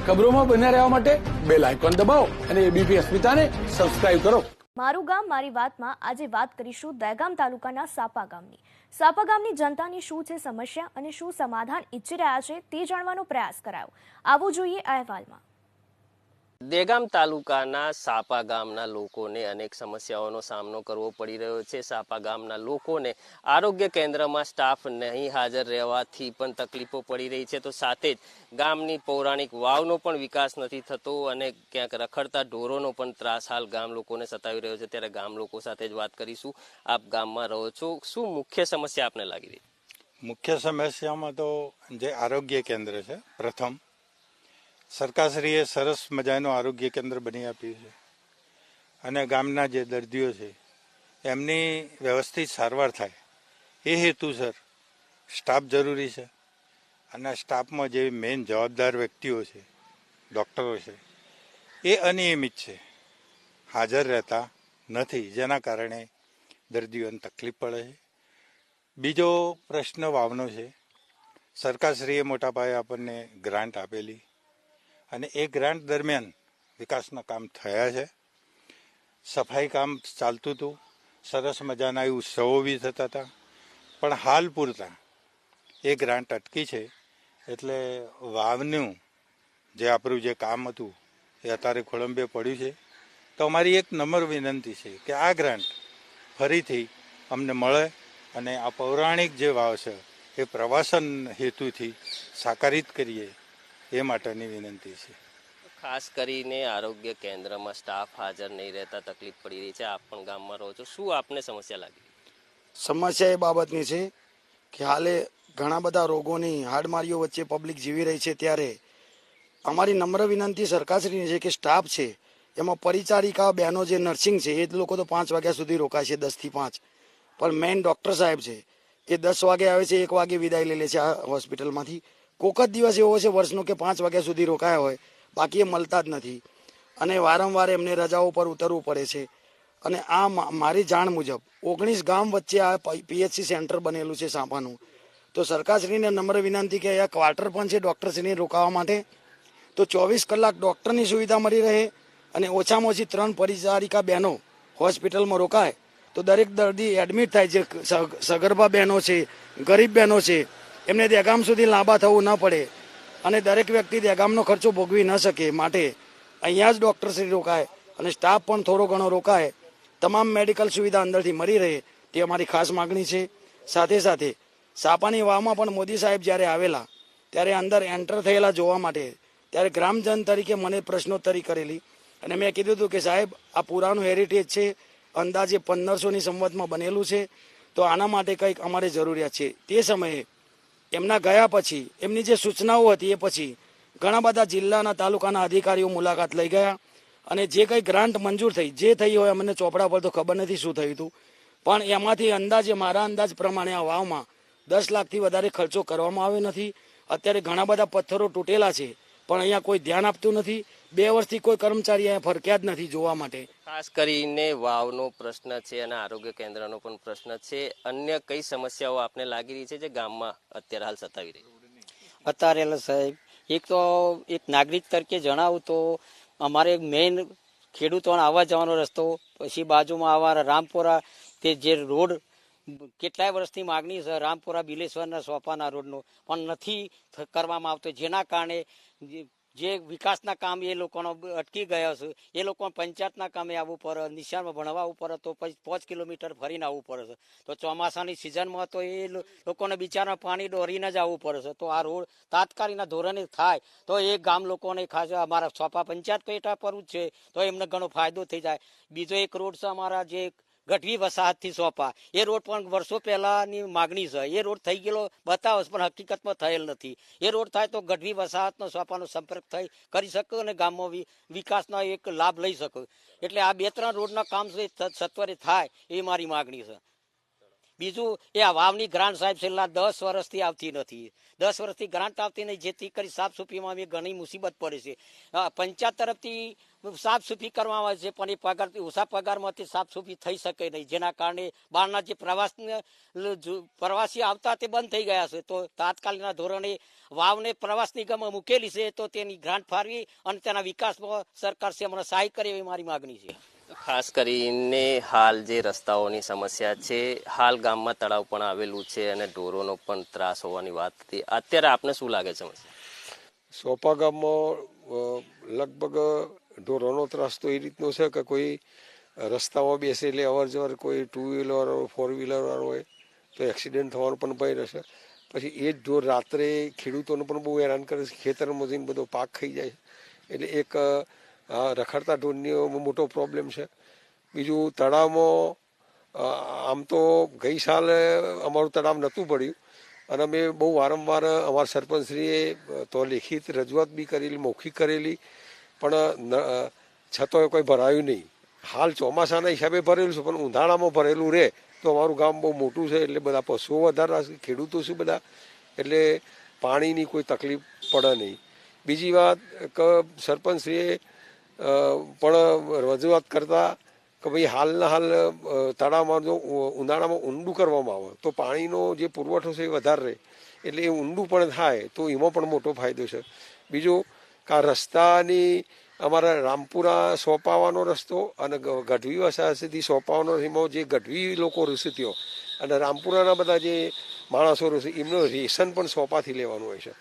ખબરોમાં બન્યા રહેવા માટે બેલ આઇકોન દબાવો અને એબીપી અસ્મિતાને સબસ્ક્રાઇબ કરો. મારું ગામ મારી વાતમાં આજે વાત કરીશું દહેગામ તાલુકાના સાપા ગામની. સાપા ગામની જનતાની શું છે સમસ્યા અને શું સમાધાન ઈચ્છી રહ્યા છે તે જાણવાનો પ્રયાસ કરાયો. આવું જોઈએ અહેવાલમાં. દહેગામ તાલુકાના સાપા ગામના લોકોને અનેક સમસ્યાઓનો સામનો કરવો પડી રહ્યો છે. સાપા ગામના લોકોને આરોગ્ય કેન્દ્રમાં સ્ટાફ નહીં હાજર રહેવાથી પણ તકલીફો પડી રહી છે. તો સાથે જ ગામની પૌરાણિક વાવનો પણ વિકાસ નથી થતો અને ક્યાંક રખડતા ઢોરોનો પણ ત્રાસ હાલ ગામ લોકોને સતાવી રહ્યો છે. ત્યારે ગામ લોકો સાથે જ વાત કરીશું. આપ ગામમાં રહો છો, શું મુખ્ય સમસ્યા આપને લાગી રહી? મુખ્ય સમસ્યામાં તો જે આરોગ્ય કેન્દ્ર છે, પ્રથમ સરકારશ્રીએ સરસ મજાનું આરોગ્ય કેન્દ્ર બની આપ્યું છે અને ગામના જે દર્દીઓ છે એમની વ્યવસ્થિત સારવાર થાય એ હેતુસર સ્ટાફ જરૂરી છે. અને સ્ટાફમાં જે મેઇન જવાબદાર વ્યક્તિઓ છે, ડૉક્ટરો છે, એ અનિયમિત છે, હાજર રહેતા નથી, જેના કારણે દર્દીઓને તકલીફ પડે છે. બીજો પ્રશ્ન વાવનો છે. સરકારશ્રીએ મોટા પાયે આપણને ગ્રાન્ટ આપેલી અને એ ગ્રાન્ટ દરમિયાન વિકાસના કામ થયા છે. સફાઈ કામ ચાલતું હતું, સરસ મજાના ઉત્સવો બી થતા હતા, પણ હાલ પૂરતા એ ગ્રાન્ટ અટકી છે. એટલે વાવનું જે આપણું જે કામ હતું એ અત્યારે ખોળંબે પડ્યું છે. તો અમારી એક નમ્ર વિનંતી છે કે આ ગ્રાન્ટ ફરીથી અમને મળે અને આ પૌરાણિક જે વાવ છે એ પ્રવાસન હેતુથી સાકારિત કરીએ, એ માટેની વિનંતી છે. ખાસ કરીને આરોગ્ય કેન્દ્રમાં સ્ટાફ હાજર નહીં રહેતા તકલીફ પડી રહી છે. આપ પણ ગામમાં રહો છો, શું આપને સમસ્યા લાગી? સમસ્યા એ બાબતની છે કે હાલે ઘણા બધા રોગોની હાડમારીઓ વચ્ચે પબ્લિક જીવી રહી છે. ત્યારે અમારી નમ્ર વિનંતી સરકારશ્રીની છે કે સ્ટાફ છે એમાં પરિચારિકા બહેનો જે નર્સિંગ છે એ લોકો તો 5 વાગ્યા સુધી રોકાય છે, 10 થી 5, પણ મેઇન ડૉક્ટર સાહેબ છે એ 10 વાગે આવે છે, 1 વાગે વિદાય લઈ લે છે આ હોસ્પિટલમાંથી. કોક જ દિવસ એવો છે વર્ષનો કે 5 વાગ્યા સુધી રોકાયા હોય, બાકી એ મળતા જ નથી અને વારંવાર એમને રજાઓ પર ઉતરવું પડે છે. અને આ મારી જાણ મુજબ 19 ગામ વચ્ચે આ પીએચસી સેન્ટર બનેલું છે સાપાનું. તો સરકારશ્રીને નમ્ર વિનંતી કે અહીંયા ક્વાર્ટર પણ છે ડૉક્ટરશ્રીને રોકાવા માટે, તો 24 કલાક ડૉક્ટરની સુવિધા મળી રહે અને ઓછામાં ઓછી 3 પરિચારિકા બહેનો હોસ્પિટલમાં રોકાય તો દરેક દર્દી એડમિટ થાય. જે સગર્ભા બહેનો છે, ગરીબ બહેનો છે, એમને દહેગામ સુધી લાંબા થવું ન પડે અને દરેક વ્યક્તિ દહેગામનો ખર્ચો ભોગવી ન શકે. માટે અહીંયા જ ડૉક્ટરશ્રી રોકાય અને સ્ટાફ પણ થોડો ઘણો રોકાય, તમામ મેડિકલ સુવિધા અંદરથી મળી રહે, તે અમારી ખાસ માગણી છે. સાથે સાથે સાપાની વાવમાં પણ મોદી સાહેબ જ્યારે આવેલા ત્યારે અંદર એન્ટર થયેલા જોવા માટે ત્યારે ગ્રામજન તરીકે મને પ્રશ્નોત્તરી કરેલી અને મેં કીધું હતું કે સાહેબ આ પુરાનું હેરિટેજ છે, અંદાજે 1500ની સંવતમાં બનેલું છે, તો આના માટે કંઈક અમારે જરૂરિયાત છે. તે સમયે એમના ગયા પછી એમની જે સૂચનાઓ હતી એ પછી ઘણા બધા જિલ્લાના તાલુકાના અધિકારીઓ મુલાકાત લઈ ગયા અને જે કંઈ ગ્રાન્ટ મંજૂર થઈ, જે થઈ હોય અમને ચોપડા પર તો ખબર નથી શું થયું હતું, પણ એમાંથી અંદાજે મારા અંદાજ પ્રમાણે આ વાવમાં 10 લાખથી વધારે ખર્ચો કરવામાં આવ્યો નથી. અત્યારે ઘણા બધા પથ્થરો તૂટેલા છે પણ અહીંયા કોઈ ધ્યાન આપતું નથી. 2 વર્ષથી કોઈ કર્મચારી અહીંયા ફરક્યા જ નથી જોવા માટે. ખાસ કરીને વાવનો પ્રશ્ન છે અને આરોગ્ય કેન્દ્રનો પણ પ્રશ્ન છે. અન્ય કઈ સમસ્યાઓ આપને લાગી રહી છે જે ગામમાં અત્યારે હાલ સતાવી રહી? અત્યારે સાહેબ એક નાગરિક તરીકે જણાવું તો અમારે મેઇન ખેડૂતોને આવવા જવાનો રસ્તો, પછી બાજુમાં આવા રામપુરા તે જે રોડ કેટલાય વર્ષથી માગણી છે રામપુરા બિલેશ્વરના સોપાના રોડનો, પણ નથી કરવામાં આવતો, જેના કારણે જે વિકાસના કામ એ લોકોનો અટકી ગયા છે. એ લોકો પંચાયતના કામે આવવું પડે, નિશાળમાં ભણવા આવવું પડે તો પછી 5 કિલોમીટર ફરીને આવવું પડે છે. તો ચોમાસાની સિઝનમાં તો એ લોકોને બિચારા પાણી દોરીને જ આવવું પડે છે. તો આ રોડ તાત્કાલિકના ધોરણે થાય તો એ ગામ લોકોને ખાસ અમારા સોપા પંચાયત પેટા પર જ છે તો એમને ઘણો ફાયદો થઈ જાય. બીજો એક રોડ છે અમારા જે ગઢવી વસાહતથી સોપા, એ રોડ પણ વર્ષો પહેલાની માગણી છે. એ રોડ થઈ ગયેલો બતાવે પણ હકીકતમાં થયેલ નથી. એ રોડ થાય તો ગઢવી વસાહતનો સોપાનો સંપર્ક કરી શકે અને ગામમાં વિકાસનો એક લાભ લઈ શકે. એટલે આ 2-3 રોડના કામ સત્વરે થાય એ મારી માગણી છે. બીજું એ આ વાવની ગ્રાન્ટ સાહેબ છેલ્લા 10 વર્ષથી આવતી નથી. 10 વર્ષથી ગ્રાન્ટ આવતી નહીં, જેથી કરી સાફ સુફીમાં અમે ઘણી મુસીબત પડે છે. પંચાયત તરફથી સાફ સુફી કરવામાં આવે છે, પણ એ પગાર ઓછા પગારમાંથી સાફ સુફી થઈ શકે નહીં, જેના કારણે બહારના જે પ્રવાસી આવતા તે બંધ થઈ ગયા છે. તો તાત્કાલિકના ધોરણે વાવને પ્રવાસ નિગમમાં મૂકેલી છે, તો તેની ગ્રાન્ટ ફાળવી અને તેના વિકાસમાં સરકાર છે અમને સહાય કરે એવી મારી માગણી છે. ખાસ કરીને હાલ જે રસ્તાઓની સમસ્યા છે, હાલ ગામમાં તળાવ પણ આવેલું છે અને ઢોરોનો પણ ત્રાસ હોવાની વાત હતી. અત્યારે આપને શું લાગે છે સમસ્યા? સોપા ગામમાં લગભગ ઢોરોનો ત્રાસ તો એ રીતનો છે કે કોઈ રસ્તામાં બેસે એટલે અવર જવર કોઈ 2 વ્હીલર 4 વ્હીલર વાળો હોય તો એક્સિડન્ટ થવાનો પણ ભય રહેશે. પછી એ જ ઢોર રાત્રે ખેડૂતોને પણ બહુ હેરાન કરે છે, ખેતરમાં જઈને બધો પાક ખાઈ જાય એટલે એક રખડતા ઢોરની મોટો પ્રોબ્લેમ છે. બીજું તળાવમાં આમ તો ગઈ સાલે અમારું તળાવ નહોતું પડ્યું અને અમે બહુ વારંવાર અમારા સરપંચશ્રીએ તો લેખિત રજૂઆત બી કરેલી, મૌખિક કરેલી, પણ છતાંય કોઈ ભરાયું નહીં. હાલ ચોમાસાના હિસાબે ભરેલું છે, પણ ઉનાળામાં ભરેલું રહે તો અમારું ગામ બહુ મોટું છે એટલે બધા પશુઓ વધારે ખેડૂતો છે બધા, એટલે પાણીની કોઈ તકલીફ પડે નહીં. બીજી વાત કે સરપંચશ્રીએ પણ રજૂઆત કરતા કે ભાઈ હાલના હાલ તળાવમાં જો ઉનાળામાં ઊંડું કરવામાં આવે તો પાણીનો જે પુરવઠો છે એ વધારે રહે, એટલે એ ઊંડું પણ થાય તો એમાં પણ મોટો ફાયદો છે. બીજું કે આ રસ્તાની અમારા રામપુરા સોંપાવાનો રસ્તો અને ગઢવી વસાહતથી સોંપાવાનો, એમાં જે ગઢવી લોકો રહેશે ત્યો અને રામપુરાના બધા જે માણસો રહેશે એમનો રેશન પણ સોંપાથી લેવાનું હોય છે.